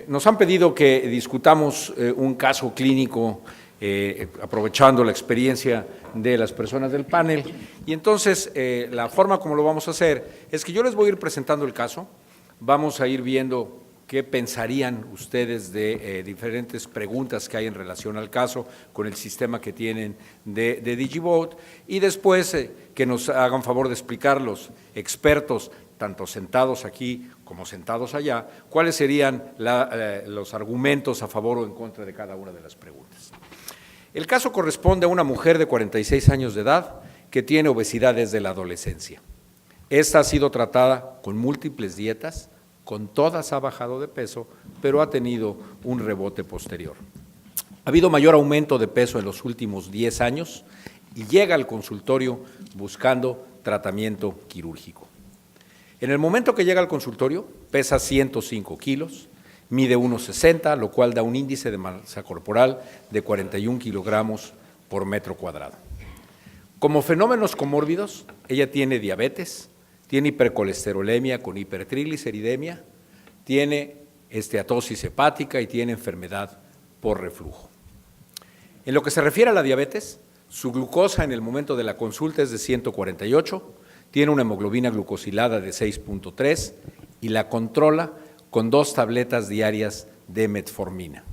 Nos han pedido que discutamos un caso clínico aprovechando la experiencia de las personas del panel y entonces la forma como lo vamos a hacer es que yo les voy a ir presentando el caso, vamos a ir viendo qué pensarían ustedes de diferentes preguntas que hay en relación al caso con el sistema que tienen de DigiVote y después que nos hagan favor de explicar los expertos tanto sentados aquí como sentados allá, cuáles serían los argumentos a favor o en contra de cada una de las preguntas. El caso corresponde a una mujer de 46 años de edad que tiene obesidad desde la adolescencia. Esta ha sido tratada con múltiples dietas, con todas ha bajado de peso, pero ha tenido un rebote posterior. Ha habido mayor aumento de peso en los últimos 10 años y llega al consultorio buscando tratamiento quirúrgico. En el momento que llega al consultorio, pesa 105 kilos, mide 1,60, lo cual da un índice de masa corporal de 41 kilogramos por metro cuadrado. Como fenómenos comórbidos, ella tiene diabetes, tiene hipercolesterolemia con hipertrigliceridemia, tiene esteatosis hepática y tiene enfermedad por reflujo. En lo que se refiere a la diabetes, su glucosa en el momento de la consulta es de 148, tiene una hemoglobina glucosilada de 6.3 y la controla con 2 tabletas diarias de metformina.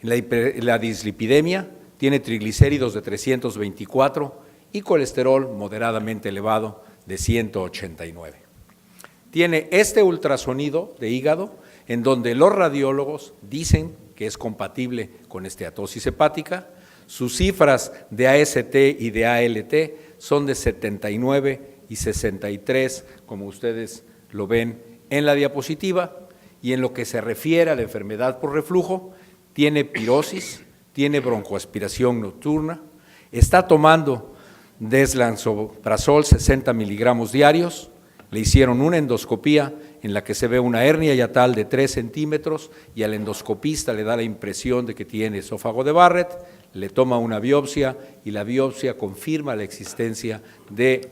En la dislipidemia tiene triglicéridos de 324 y colesterol moderadamente elevado de 189. Tiene este ultrasonido de hígado en donde los radiólogos dicen que es compatible con esteatosis hepática, sus cifras de AST y de ALT son de 79 y 63, como ustedes lo ven en la diapositiva, y en lo que se refiere a la enfermedad por reflujo, tiene pirosis, tiene broncoaspiración nocturna, está tomando deslansoprazol 60 miligramos diarios, le hicieron una endoscopía en la que se ve una hernia hiatal de 3 centímetros y al endoscopista le da la impresión de que tiene esófago de Barrett, le toma una biopsia y la biopsia confirma la existencia de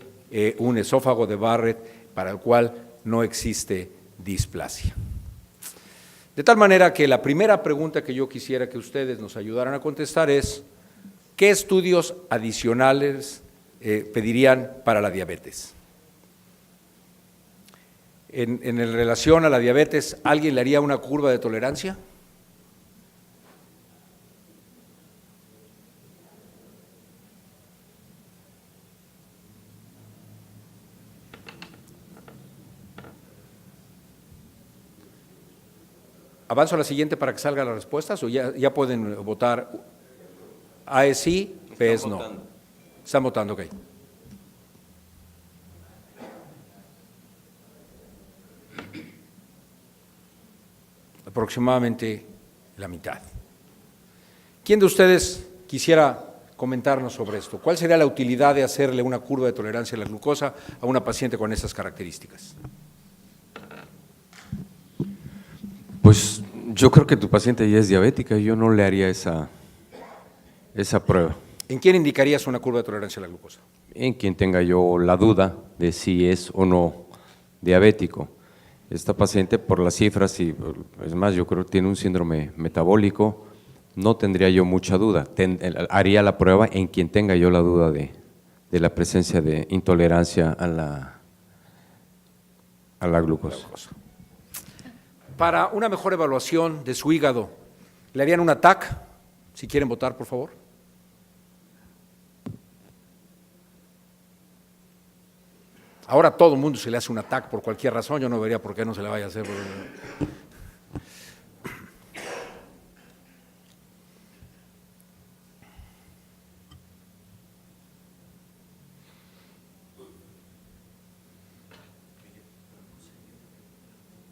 un esófago de Barrett para el cual no existe displasia. De tal manera que la primera pregunta que yo quisiera que ustedes nos ayudaran a contestar es, ¿qué estudios adicionales pedirían para la diabetes? En relación a la diabetes, ¿alguien le haría una curva de tolerancia? ¿Avanzo a la siguiente para que salgan las respuestas o ya pueden votar? A es sí, B es no. Están votando, ok. Aproximadamente la mitad. ¿Quién de ustedes quisiera comentarnos sobre esto? ¿Cuál sería la utilidad de hacerle una curva de tolerancia a la glucosa a una paciente con esas características? Pues yo creo que tu paciente ya es diabética, yo no le haría esa prueba. ¿En quién indicarías una curva de tolerancia a la glucosa? En quien tenga yo la duda de si es o no diabético. Esta paciente, por las cifras, y es más, yo creo que tiene un síndrome metabólico, no tendría yo mucha duda. Haría la prueba en quien tenga yo la duda de la presencia de intolerancia a la glucosa. Para una mejor evaluación de su hígado, ¿le harían un TAC? Si quieren votar, por favor. Ahora todo el mundo se le hace un TAC por cualquier razón, yo no vería por qué no se le vaya a hacer.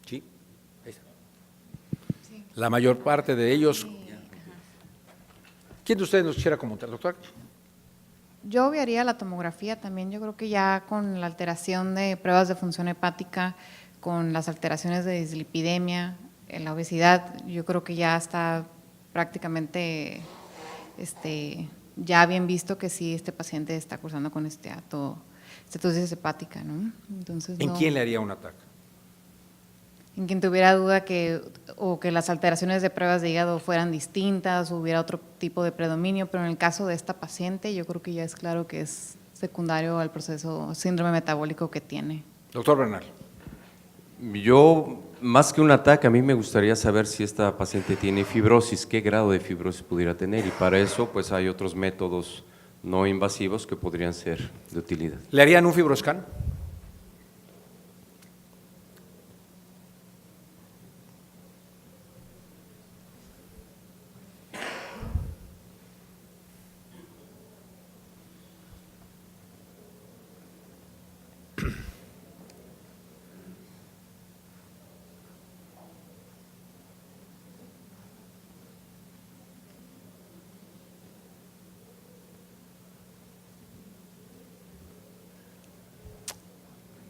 ¿Sí? Ahí está. La mayor parte de ellos. ¿Quién de ustedes nos quisiera comentar, doctor? Yo obviaría la tomografía también, yo creo que ya con la alteración de pruebas de función hepática, con las alteraciones de dislipidemia, en la obesidad, yo creo que ya está prácticamente ya bien visto que sí, este paciente está cursando con estatosis hepática, ¿no? Entonces, ¿En quién le haría un ataque? en quien tuviera duda o que las alteraciones de pruebas de hígado fueran distintas o hubiera otro tipo de predominio, pero en el caso de esta paciente yo creo que ya es claro que es secundario al proceso síndrome metabólico que tiene. Doctor Bernal. Yo, más que un ataque, a mí me gustaría saber si esta paciente tiene fibrosis, qué grado de fibrosis pudiera tener, y para eso pues hay otros métodos no invasivos que podrían ser de utilidad. ¿Le harían un fibroscan?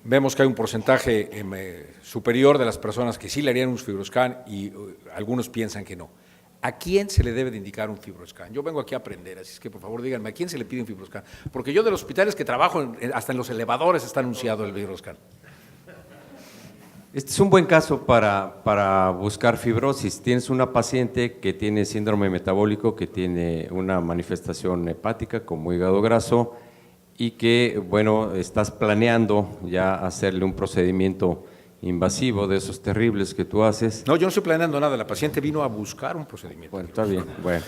Vemos que hay un porcentaje superior de las personas que sí le harían un fibroscan y algunos piensan que no. ¿A quién se le debe de indicar un fibroscan? Yo vengo aquí a aprender, así es que por favor díganme, ¿a quién se le pide un fibroscan? Porque yo de los hospitales que trabajo, hasta en los elevadores está anunciado el fibroscan. Este es un buen caso para buscar fibrosis. Tienes una paciente que tiene síndrome metabólico, que tiene una manifestación hepática como hígado graso, y que, bueno, estás planeando ya hacerle un procedimiento invasivo de esos terribles que tú haces. No, yo no estoy planeando nada, la paciente vino a buscar un procedimiento. Bueno, está bien, bueno.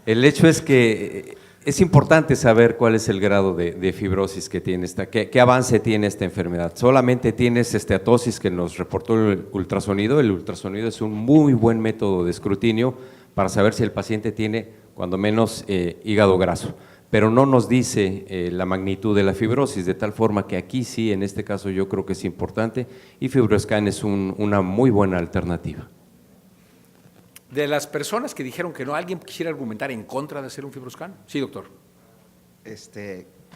El hecho es que es importante saber cuál es el grado de fibrosis que tiene qué avance tiene esta enfermedad. Solamente tienes esteatosis que nos reportó el ultrasonido. El ultrasonido es un muy buen método de escrutinio para saber si el paciente tiene, cuando menos, hígado graso, pero no nos dice la magnitud de la fibrosis, de tal forma que aquí sí, en este caso yo creo que es importante, y FibroScan es una muy buena alternativa. De las personas que dijeron que no, ¿alguien quisiera argumentar en contra de hacer un fibroscan? Sí, doctor.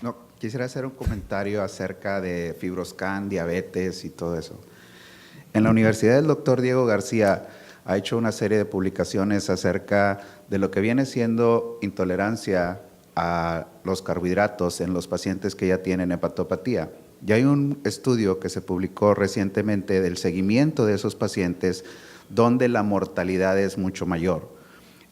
No, quisiera hacer un comentario acerca de fibroscan, diabetes y todo eso. En la Universidad del doctor Diego García ha hecho una serie de publicaciones acerca de lo que viene siendo intolerancia a los carbohidratos en los pacientes que ya tienen hepatopatía. Ya hay un estudio que se publicó recientemente del seguimiento de esos pacientes donde la mortalidad es mucho mayor.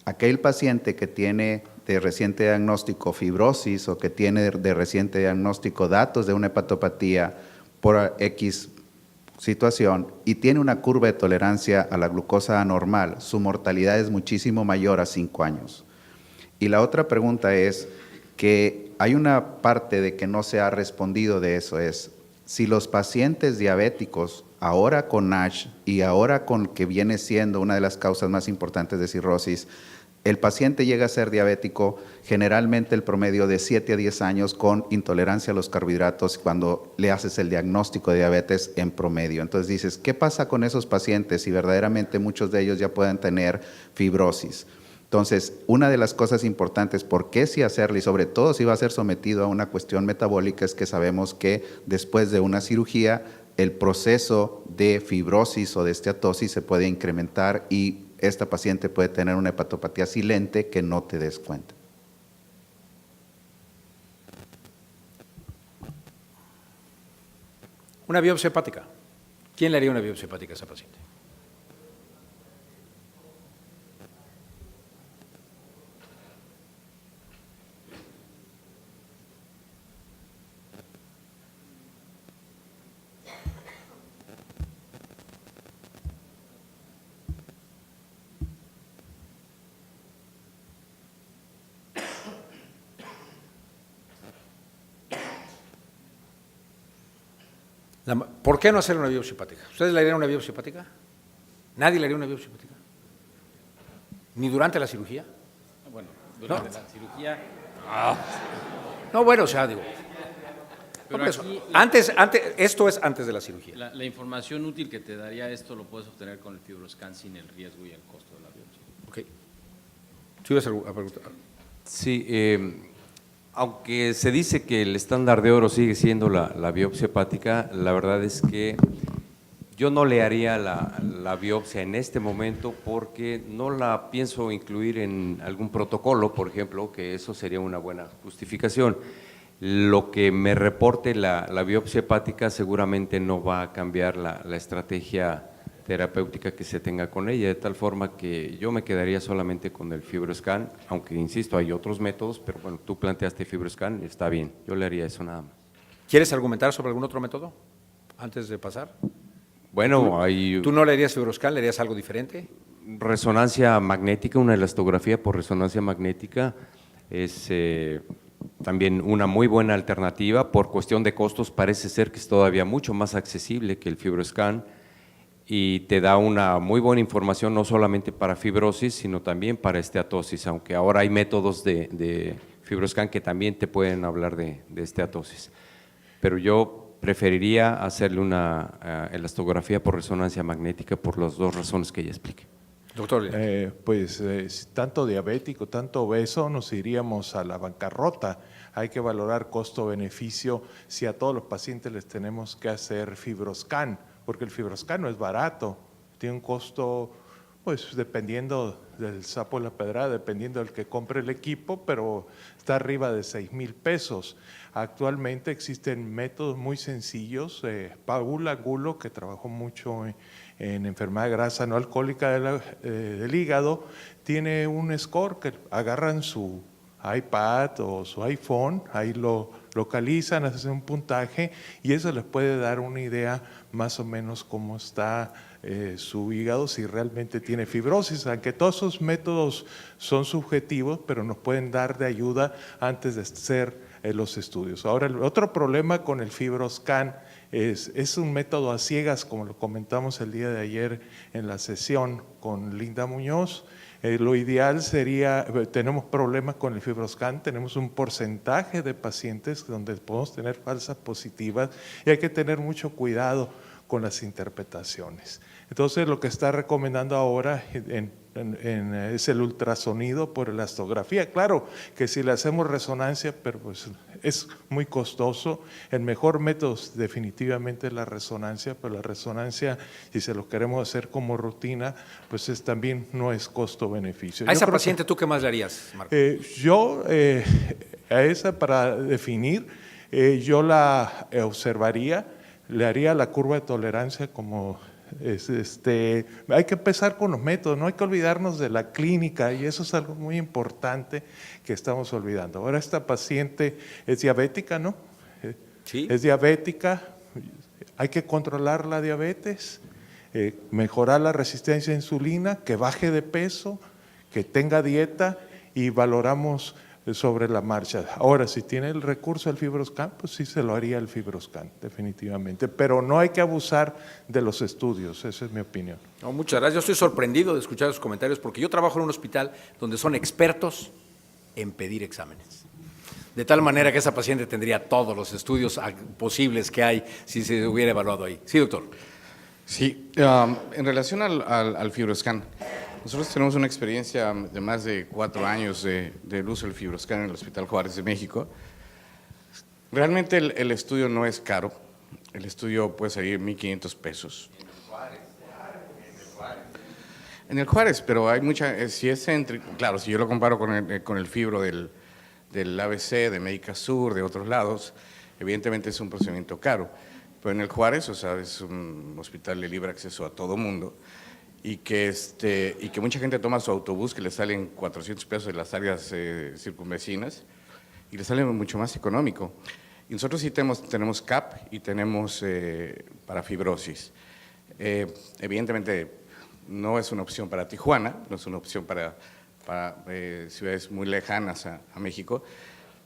Aquel paciente que tiene de reciente diagnóstico fibrosis o que tiene de reciente diagnóstico datos de una hepatopatía por X situación y tiene una curva de tolerancia a la glucosa anormal, su mortalidad es muchísimo mayor a 5 años. Y la otra pregunta es que hay una parte de que no se ha respondido de eso, es si los pacientes diabéticos, ahora con NASH y ahora con que viene siendo una de las causas más importantes de cirrosis, el paciente llega a ser diabético generalmente el promedio de 7 a 10 años con intolerancia a los carbohidratos cuando le haces el diagnóstico de diabetes en promedio. Entonces dices, ¿qué pasa con esos pacientes si verdaderamente muchos de ellos ya pueden tener fibrosis? Entonces, una de las cosas importantes, ¿por qué sí hacerlo? Y sobre todo si va a ser sometido a una cuestión metabólica, es que sabemos que después de una cirugía, el proceso de fibrosis o de esteatosis se puede incrementar y esta paciente puede tener una hepatopatía silente que no te des cuenta. Una biopsia hepática. ¿Quién le haría una biopsia hepática a esa paciente? ¿Por qué no hacer una biopsia hepática? ¿Ustedes le harían una biopsia hepática? ¿Nadie le haría una biopsia hepática? ¿Ni durante la cirugía? Bueno, durante la cirugía. No, bueno, o sea, digo. Pero No, aquí esto es antes de la cirugía. la información útil que te daría esto lo puedes obtener con el FibroScan sin el riesgo y el costo de la biopsia. Ok. ¿Sí ibas a preguntar? Sí, aunque se dice que el estándar de oro sigue siendo la biopsia hepática, la verdad es que yo no le haría la biopsia en este momento porque no la pienso incluir en algún protocolo, por ejemplo, que eso sería una buena justificación. Lo que me reporte la biopsia hepática seguramente no va a cambiar la estrategia terapéutica que se tenga con ella, de tal forma que yo me quedaría solamente con el FibroScan, aunque insisto, hay otros métodos, pero bueno, tú planteaste FibroScan, está bien, yo le haría eso nada más. ¿Quieres argumentar sobre algún otro método antes de pasar? Bueno, hay ¿Tú no le harías FibroScan, le harías algo diferente? resonancia magnética, una elastografía por resonancia magnética es también una muy buena alternativa. Por cuestión de costos parece ser que es todavía mucho más accesible que el FibroScan y te da una muy buena información no solamente para fibrosis, sino también para esteatosis, aunque ahora hay métodos de FibroScan que también te pueden hablar de esteatosis. Pero yo preferiría hacerle una elastografía por resonancia magnética por las dos razones que ya expliqué. Doctor. Tanto diabético, tanto obeso, nos iríamos a la bancarrota. Hay que valorar costo-beneficio si a todos los pacientes les tenemos que hacer FibroScan, porque el FibroScan no es barato, tiene un costo, pues dependiendo del sapo de la pedrada, dependiendo del que compre el equipo, pero está arriba de 6,000 pesos. Actualmente existen métodos muy sencillos. Paul Angulo, que trabajó mucho en enfermedad grasa no alcohólica del hígado, tiene un score que agarran su iPad o su iPhone, ahí lo localizan, hacen un puntaje y eso les puede dar una idea más o menos cómo está su hígado, si realmente tiene fibrosis, aunque todos esos métodos son subjetivos, pero nos pueden dar de ayuda antes de hacer los estudios. Ahora, el otro problema con el FibroScan es un método a ciegas, como lo comentamos el día de ayer en la sesión con Linda Muñoz. Lo ideal sería, tenemos problemas con el FibroScan, tenemos un porcentaje de pacientes donde podemos tener falsas positivas y hay que tener mucho cuidado con las interpretaciones. Entonces, lo que está recomendando ahora es el ultrasonido por elastografía. Claro que si le hacemos resonancia, pero pues es muy costoso. El mejor método definitivamente es la resonancia, pero la resonancia, si se lo queremos hacer como rutina, pues también no es costo-beneficio. ¿A esa paciente tú qué más le harías, Marco? A esa para definir, yo la observaría, le haría la curva de tolerancia como hay que empezar con los métodos, no hay que olvidarnos de la clínica y eso es algo muy importante que estamos olvidando. Ahora esta paciente es diabética, ¿no? Sí. Es diabética, hay que controlar la diabetes, mejorar la resistencia a insulina, que baje de peso, que tenga dieta y valoramos sobre la marcha. Ahora, si tiene el recurso del FibroScan, pues sí se lo haría el FibroScan, definitivamente, pero no hay que abusar de los estudios, esa es mi opinión. No, muchas gracias, yo estoy sorprendido de escuchar sus comentarios porque yo trabajo en un hospital donde son expertos en pedir exámenes. De tal manera que esa paciente tendría todos los estudios posibles que hay si se hubiera evaluado ahí. Sí, doctor. Sí, en relación al FibroScan, nosotros tenemos una experiencia de más de 4 años del uso del FibroScan en el Hospital Juárez de México. Realmente el estudio no es caro, el estudio puede salir 1,500 pesos. En el Juárez, pero hay mucha, si es claro, si yo lo comparo con el fibro del ABC, de Médica Sur, de otros lados, evidentemente es un procedimiento caro. Pero en el Juárez, o sea, es un hospital de libre acceso a todo mundo y que mucha gente toma su autobús que le salen 400 pesos en las áreas circunvecinas y le sale mucho más económico. Y nosotros sí tenemos CAP y tenemos para fibrosis. Evidentemente no es una opción para Tijuana, no es una opción para ciudades muy lejanas a México,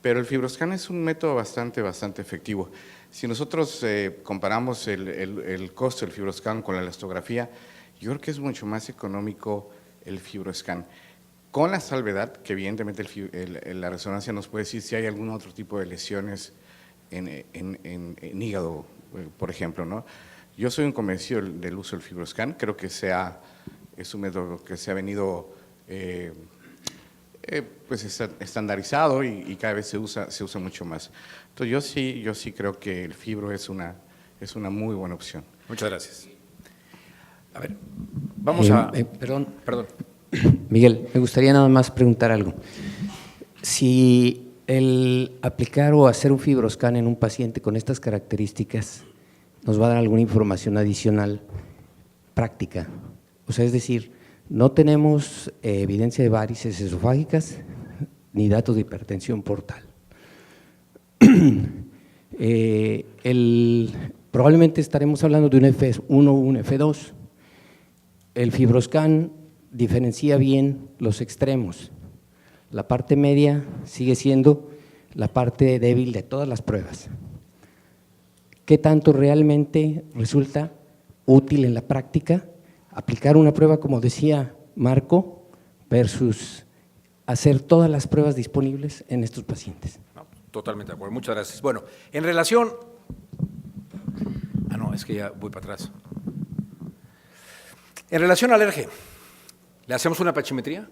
pero el FibroScan es un método bastante efectivo. Si nosotros comparamos el costo del FibroScan con la elastografía, yo creo que es mucho más económico el FibroScan, con la salvedad que evidentemente la resonancia nos puede decir si hay algún otro tipo de lesiones en hígado, por ejemplo, ¿no? Yo soy un convencido del uso del FibroScan, creo que es un método que se ha venido pues estandarizado y cada vez se usa mucho más. Entonces yo sí creo que el fibro es una muy buena opción. Muchas gracias. A ver, vamos Perdón. Miguel, me gustaría nada más preguntar algo. Si El aplicar o hacer un fibroscan en un paciente con estas características nos va a dar alguna información adicional práctica. O sea, es decir, no tenemos evidencia de varices esofágicas ni datos de hipertensión portal. Probablemente estaremos hablando de un F1 o un F2. El fibroscan diferencia bien los extremos. La parte media sigue siendo la parte débil de todas las pruebas. ¿Qué tanto realmente resulta útil en la práctica aplicar una prueba, como decía Marco, versus hacer todas las pruebas disponibles en estos pacientes? No, totalmente de acuerdo, muchas gracias. Bueno, en relación… no, es que ya voy para atrás. En relación al alerge, ¿le hacemos una pachimetría?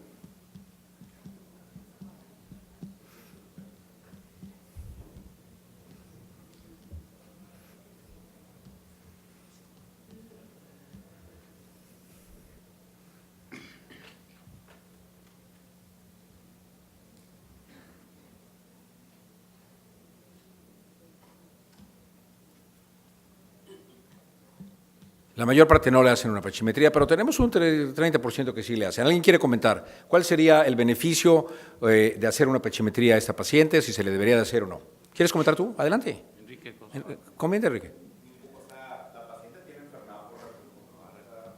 La mayor parte no le hacen una pachimetría, pero tenemos un 30% que sí le hacen. ¿Alguien quiere comentar cuál sería el beneficio de hacer una pachimetría a esta paciente, si se le debería de hacer o no? ¿Quieres comentar tú? Adelante. Enrique, Comienza, Enrique. O sea, la paciente tiene enfermedad por reflujo, ¿no?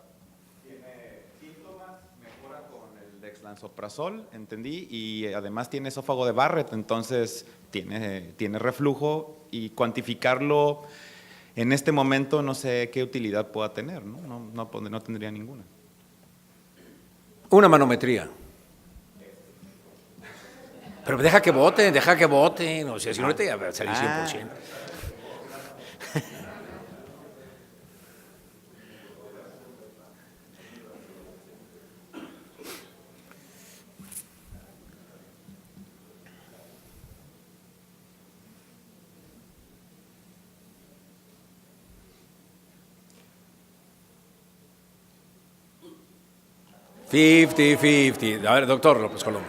Tiene síntomas, mejora con el dexlansoprazol, entendí, y además tiene esófago de Barrett, entonces tiene reflujo, y cuantificarlo en este momento no sé qué utilidad pueda tener, ¿no? No tendría ninguna. Una manometría. Pero deja que voten, o sea, si no te va a salir 100%. A ver, doctor López Colón.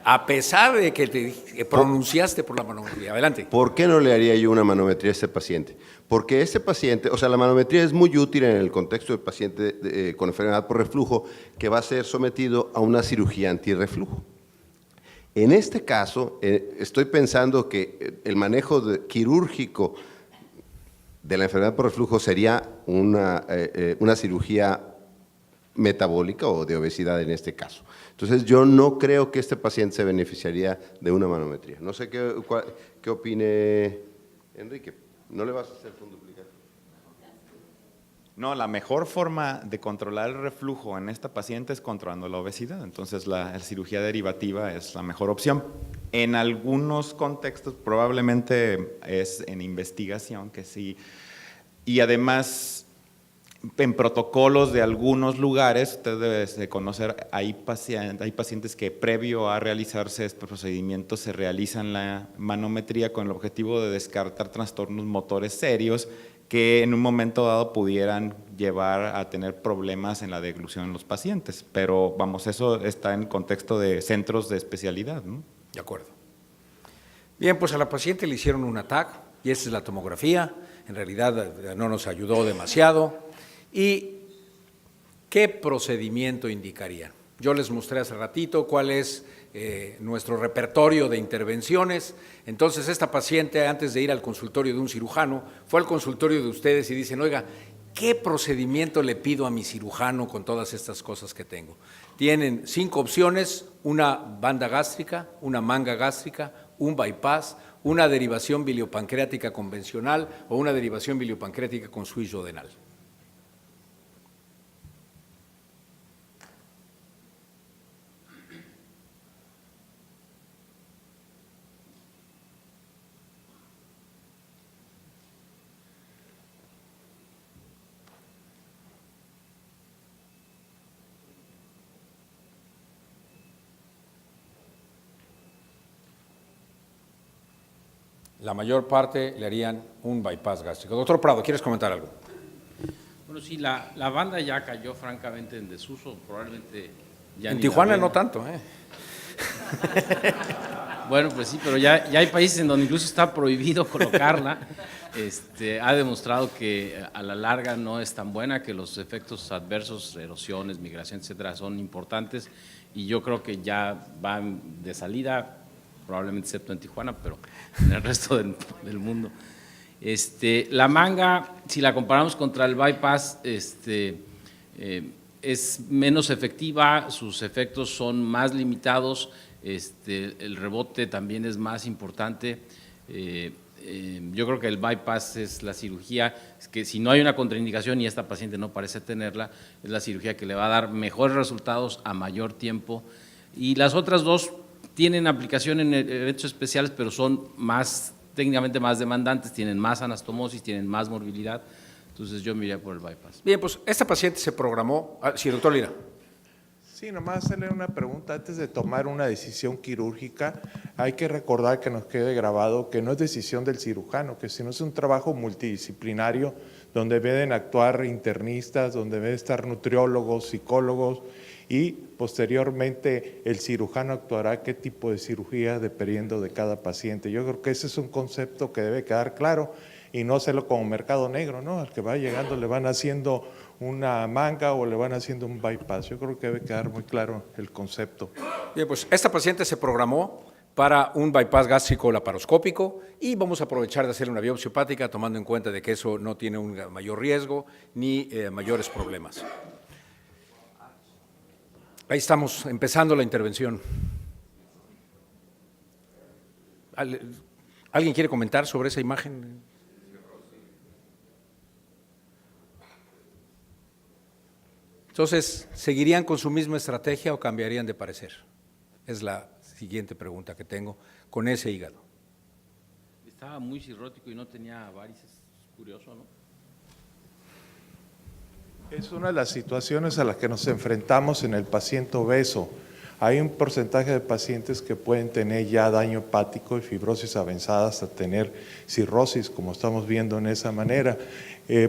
A pesar de que te pronunciaste por la manometría, adelante. ¿Por qué no le haría yo una manometría a este paciente? Porque ese paciente, o sea, la manometría es muy útil en el contexto del paciente con enfermedad por reflujo que va a ser sometido a una cirugía antirreflujo. En este caso, estoy pensando que el manejo quirúrgico de la enfermedad por reflujo sería una cirugía metabólica o de obesidad en este caso. Entonces, yo no creo que este paciente se beneficiaría de una manometría. No sé qué opine Enrique. ¿No le vas a hacer fondo duplicado? No, la mejor forma de controlar el reflujo en esta paciente es controlando la obesidad, entonces la cirugía derivativa es la mejor opción. En algunos contextos probablemente es en investigación que sí, y además en protocolos de algunos lugares, usted debe de conocer, hay pacientes que previo a realizarse este procedimiento se realizan la manometría con el objetivo de descartar trastornos motores serios que en un momento dado pudieran llevar a tener problemas en la deglución en los pacientes. Pero vamos, eso está en contexto de centros de especialidad, ¿no? De acuerdo. Bien, pues a la paciente le hicieron un TAC y esa es la tomografía. En realidad no nos ayudó demasiado. ¿Y qué procedimiento indicarían? Yo les mostré hace ratito cuál es nuestro repertorio de intervenciones. Entonces, esta paciente, antes de ir al consultorio de un cirujano, fue al consultorio de ustedes y dicen, oiga, ¿qué procedimiento le pido a mi cirujano con todas estas cosas que tengo? Tienen 5 opciones, una banda gástrica, una manga gástrica, un bypass, una derivación biliopancreática convencional o una derivación biliopancreática con switch duodenal. La mayor parte le harían un bypass gástrico. Doctor Prado, ¿quieres comentar algo? Bueno, sí, la banda ya cayó francamente en desuso, probablemente ya en ni Tijuana la ven. no tanto, Bueno, pues sí, pero ya hay países en donde incluso está prohibido colocarla. Ha demostrado que a la larga no es tan buena, que los efectos adversos, erosiones, migración, etcétera, son importantes, y yo creo que ya van de salida, probablemente excepto en Tijuana, pero en el resto del mundo. La manga, si la comparamos contra el bypass, es menos efectiva, sus efectos son más limitados, el rebote también es más importante. Yo creo que el bypass es la cirugía, es que si no hay una contraindicación y esta paciente no parece tenerla, es la cirugía que le va a dar mejores resultados a mayor tiempo. Y las otras dos tienen aplicación en eventos especiales, pero son técnicamente más demandantes, tienen más anastomosis, tienen más morbilidad. Entonces yo me iría por el bypass. Bien, pues esta paciente se programó. Sí, doctor Lira. Sí, nomás hacerle una pregunta antes de tomar una decisión quirúrgica. Hay que recordar, que nos quede grabado, que no es decisión del cirujano, que sino es un trabajo multidisciplinario donde deben actuar internistas, donde deben estar nutriólogos, psicólogos, y posteriormente el cirujano actuará qué tipo de cirugía dependiendo de cada paciente. Yo creo que ese es un concepto que debe quedar claro y no hacerlo como mercado negro, ¿no? Al que va llegando le van haciendo una manga o le van haciendo un bypass. Yo creo que debe quedar muy claro el concepto. Bien, pues esta paciente se programó para un bypass gástrico laparoscópico y vamos a aprovechar de hacerle una biopsia hepática tomando en cuenta de que eso no tiene un mayor riesgo ni mayores problemas. Ahí estamos empezando la intervención. ¿Alguien quiere comentar sobre esa imagen? Entonces, ¿seguirían con su misma estrategia o cambiarían de parecer? Es la siguiente pregunta que tengo con ese hígado. Estaba muy cirrótico y no tenía varices, curioso, ¿no? Es una de las situaciones a las que nos enfrentamos en el paciente obeso. Hay un porcentaje de pacientes que pueden tener ya daño hepático y fibrosis avanzada hasta tener cirrosis, como estamos viendo en esa manera.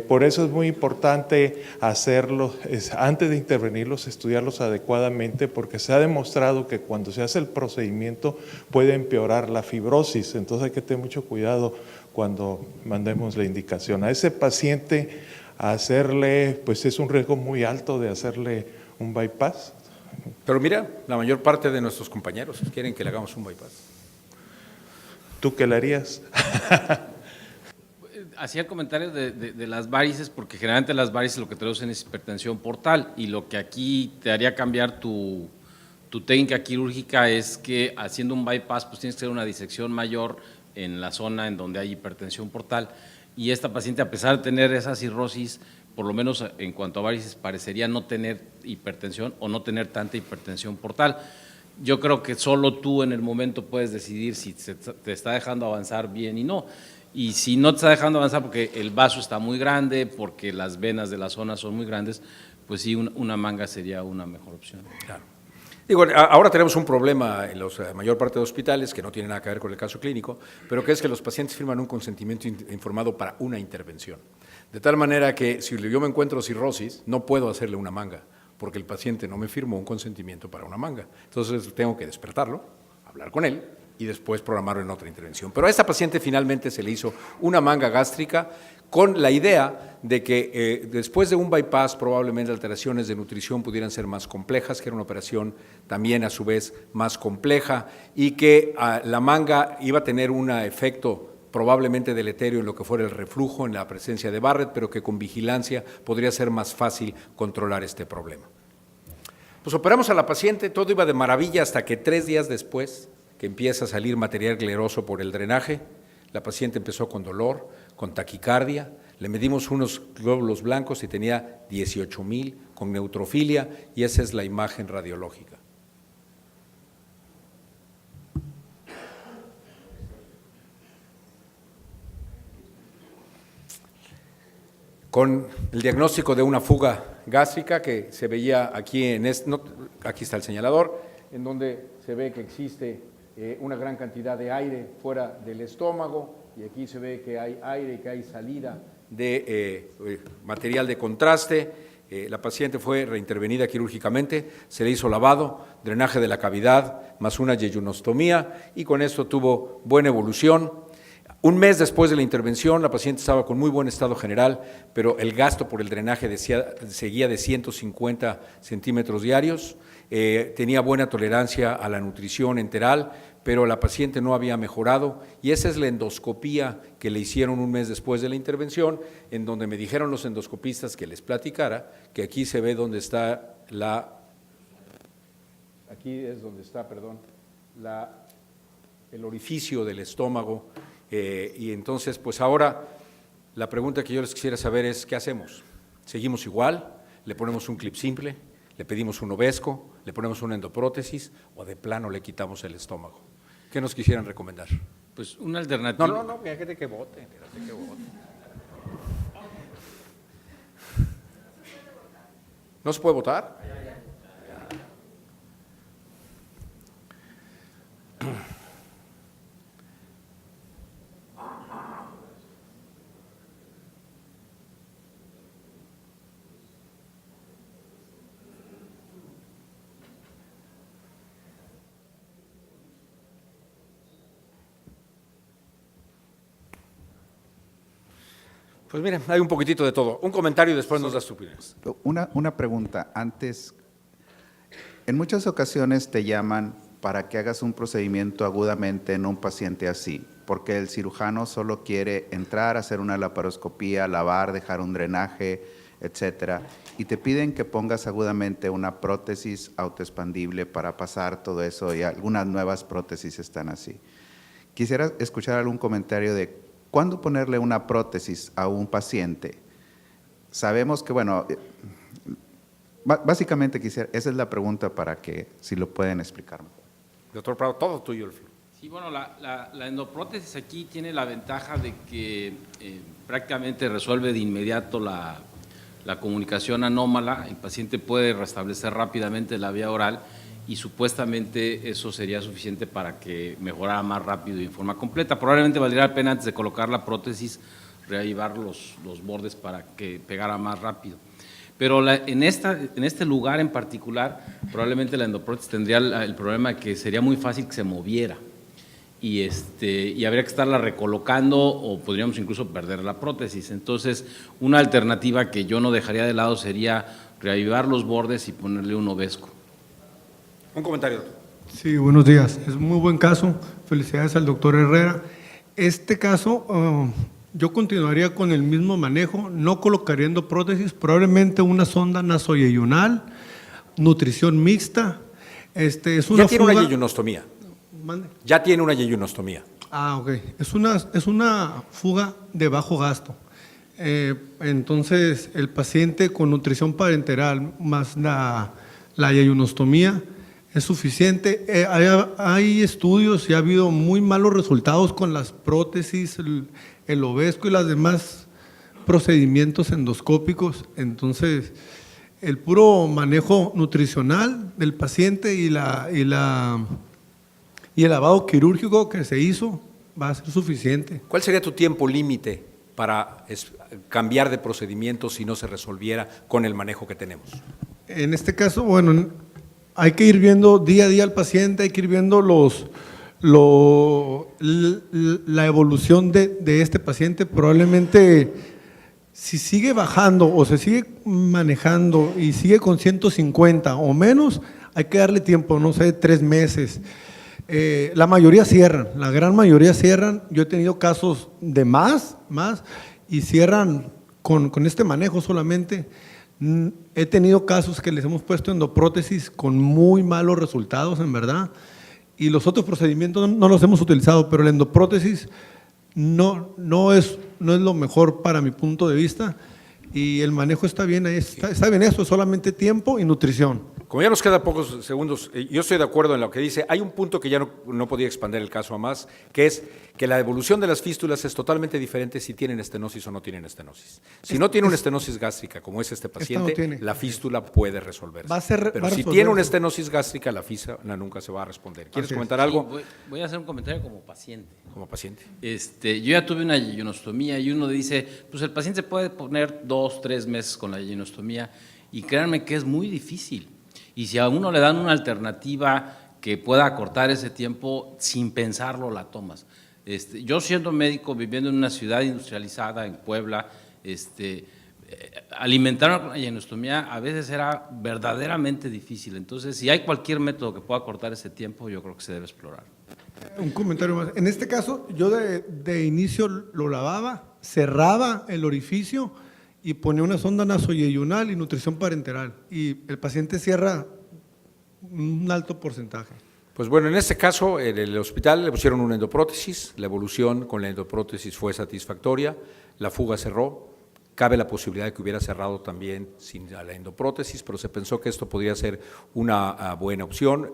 Por eso es muy importante hacerlo, antes de intervenirlos, estudiarlos adecuadamente, porque se ha demostrado que cuando se hace el procedimiento puede empeorar la fibrosis. Entonces hay que tener mucho cuidado cuando mandemos la indicación. A ese paciente hacerle, pues es un riesgo muy alto de hacerle un bypass. Pero mira, la mayor parte de nuestros compañeros quieren que le hagamos un bypass. ¿Tú qué le harías? Hacía el comentario de las varices, porque generalmente las varices lo que traducen es hipertensión portal, y lo que aquí te haría cambiar tu técnica quirúrgica es que haciendo un bypass pues tienes que hacer una disección mayor en la zona en donde hay hipertensión portal, y esta paciente, a pesar de tener esa cirrosis, por lo menos en cuanto a varices, parecería no tener hipertensión o no tener tanta hipertensión portal. Yo creo que solo tú en el momento puedes decidir si te está dejando avanzar bien y no. Y si no te está dejando avanzar porque el vaso está muy grande, porque las venas de la zona son muy grandes, pues sí, una manga sería una mejor opción. Claro. Digo, ahora tenemos un problema en la mayor parte de hospitales que no tiene nada que ver con el caso clínico, pero que es que los pacientes firman un consentimiento informado para una intervención. De tal manera que si yo me encuentro cirrosis, no puedo hacerle una manga, porque el paciente no me firmó un consentimiento para una manga. Entonces tengo que despertarlo, hablar con él y después programarlo en otra intervención. Pero a esta paciente finalmente se le hizo una manga gástrica con la idea de que después de un bypass probablemente alteraciones de nutrición pudieran ser más complejas, que era una operación también a su vez más compleja y que la manga iba a tener un efecto probablemente deleterio en lo que fuera el reflujo, en la presencia de Barrett, pero que con vigilancia podría ser más fácil controlar este problema. Pues operamos a la paciente, todo iba de maravilla hasta que 3 días después que empieza a salir material gleroso por el drenaje, la paciente empezó con dolor, con taquicardia, le medimos unos glóbulos blancos y tenía 18,000 con neutrofilia y esa es la imagen radiológica. Con el diagnóstico de una fuga gástrica que se veía aquí, aquí está el señalador, en donde se ve que existe una gran cantidad de aire fuera del estómago y aquí se ve que hay aire y que hay salida de material de contraste. La paciente fue reintervenida quirúrgicamente, se le hizo lavado, drenaje de la cavidad, más una yeyunostomía, y con esto tuvo buena evolución. Un mes después de la intervención, la paciente estaba con muy buen estado general, pero el gasto por el drenaje seguía de 150 centímetros diarios. Tenía buena tolerancia a la nutrición enteral, pero la paciente no había mejorado, y esa es la endoscopía que le hicieron un mes después de la intervención, en donde me dijeron los endoscopistas que les platicara, que aquí se ve donde está el orificio del estómago, y entonces, pues ahora, la pregunta que yo les quisiera saber es, ¿qué hacemos? ¿Seguimos igual? ¿Le ponemos un clip simple? ¿Le pedimos un Ovesco? ¿Le ponemos una endoprótesis? ¿O de plano le quitamos el estómago? ¿Qué nos quisieran recomendar? Pues una alternativa. No, fíjate que vote. ¿No se puede votar? Pues miren, hay un poquitito de todo. Un comentario y después nos das tu opinión. Una pregunta. Antes, en muchas ocasiones te llaman para que hagas un procedimiento agudamente en un paciente así, porque el cirujano solo quiere entrar, hacer una laparoscopía, lavar, dejar un drenaje, etcétera, y te piden que pongas agudamente una prótesis autoexpandible para pasar todo eso, y algunas nuevas prótesis están así. Quisiera escuchar algún comentario de ¿cuándo ponerle una prótesis a un paciente? Sabemos que, bueno, básicamente esa es la pregunta para que, si lo pueden explicar. Doctor Prado, todo tuyo el flujo. Sí, bueno, la endoprótesis aquí tiene la ventaja de que prácticamente resuelve de inmediato la comunicación anómala, el paciente puede restablecer rápidamente la vía oral y supuestamente eso sería suficiente para que mejorara más rápido y en forma completa. Probablemente valdría la pena antes de colocar la prótesis reavivar los bordes para que pegara más rápido. Pero en este lugar en particular, probablemente la endoprótesis tendría el problema de que sería muy fácil que se moviera y habría que estarla recolocando o podríamos incluso perder la prótesis. Entonces, una alternativa que yo no dejaría de lado sería reavivar los bordes y ponerle un Ovesco. Un comentario, doctor. Sí, buenos días. Es un muy buen caso. Felicidades al doctor Herrera. Este caso, yo continuaría con el mismo manejo, no colocaría endoprótesis, probablemente una sonda nasoyeyunal, nutrición mixta. Es una ya tiene fuga, una yeyunostomía. Mande. Ya tiene una yeyunostomía. Ah, ok. Es una fuga de bajo gasto. Entonces, el paciente con nutrición parenteral más la yeyunostomía es suficiente. Hay estudios y ha habido muy malos resultados con las prótesis, el Ovesco y los demás procedimientos endoscópicos. Entonces, el puro manejo nutricional del paciente y el lavado quirúrgico que se hizo va a ser suficiente. ¿Cuál sería tu tiempo límite para cambiar de procedimiento si no se resolviera con el manejo que tenemos? En este caso, bueno, hay que ir viendo día a día al paciente, hay que ir viendo la evolución de este paciente. Probablemente si sigue bajando o se sigue manejando y sigue con 150 o menos, hay que darle tiempo, no sé, 3 meses. La mayoría cierran, la gran mayoría cierran. Yo he tenido casos de más y cierran con este manejo solamente. He tenido casos que les hemos puesto endoprótesis con muy malos resultados, en verdad, y los otros procedimientos no los hemos utilizado, pero la endoprótesis no es lo mejor para mi punto de vista, y el manejo está bien, está bien, esto es solamente tiempo y nutrición. Como ya nos quedan pocos segundos, yo estoy de acuerdo en lo que dice. Hay un punto que ya no podía expandir el caso a más, que es que la evolución de las fístulas es totalmente diferente si tienen estenosis o no tienen estenosis. Si no tiene una estenosis gástrica, como es este paciente, la fístula puede resolverse. Pero si tiene una estenosis gástrica, la fístula nunca se va a responder. ¿Quieres comentar algo? Sí, voy a hacer un comentario como paciente. Como paciente. Yo ya tuve una yeyunostomía y uno dice, pues el paciente se puede poner 2, 3 meses con la yeyunostomía. y créanme que es muy difícil. Y si a uno le dan una alternativa que pueda acortar ese tiempo, sin pensarlo la tomas. Yo siendo médico, viviendo en una ciudad industrializada, en Puebla, alimentar una eyenostomía a veces era verdaderamente difícil. Entonces, si hay cualquier método que pueda acortar ese tiempo, yo creo que se debe explorar. Un comentario más. En este caso, yo de inicio lo lavaba, cerraba el orificio y ponía una sonda nasoyeyunal y nutrición parenteral. Y el paciente cierra un alto porcentaje. Pues bueno, en este caso, en el hospital le pusieron una endoprótesis, la evolución con la endoprótesis fue satisfactoria, la fuga cerró. Cabe la posibilidad de que hubiera cerrado también sin la endoprótesis, pero se pensó que esto podría ser una buena opción.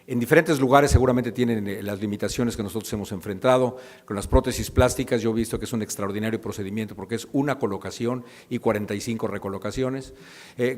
En diferentes lugares seguramente tienen las limitaciones que nosotros hemos enfrentado. Con las prótesis plásticas yo he visto que es un extraordinario procedimiento porque es una colocación y 45 recolocaciones.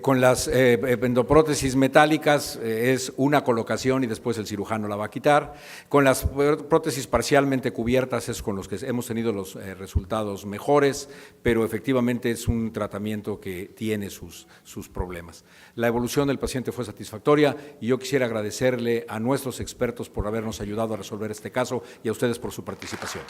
Con las endoprótesis metálicas es una colocación y después el cirujano la va a quitar. Con las prótesis parcialmente cubiertas es con los que hemos tenido los resultados mejores, pero efectivamente es un tratamiento que tiene sus problemas. La evolución del paciente fue satisfactoria y yo quisiera agradecerle a nuestros expertos por habernos ayudado a resolver este caso y a ustedes por su participación.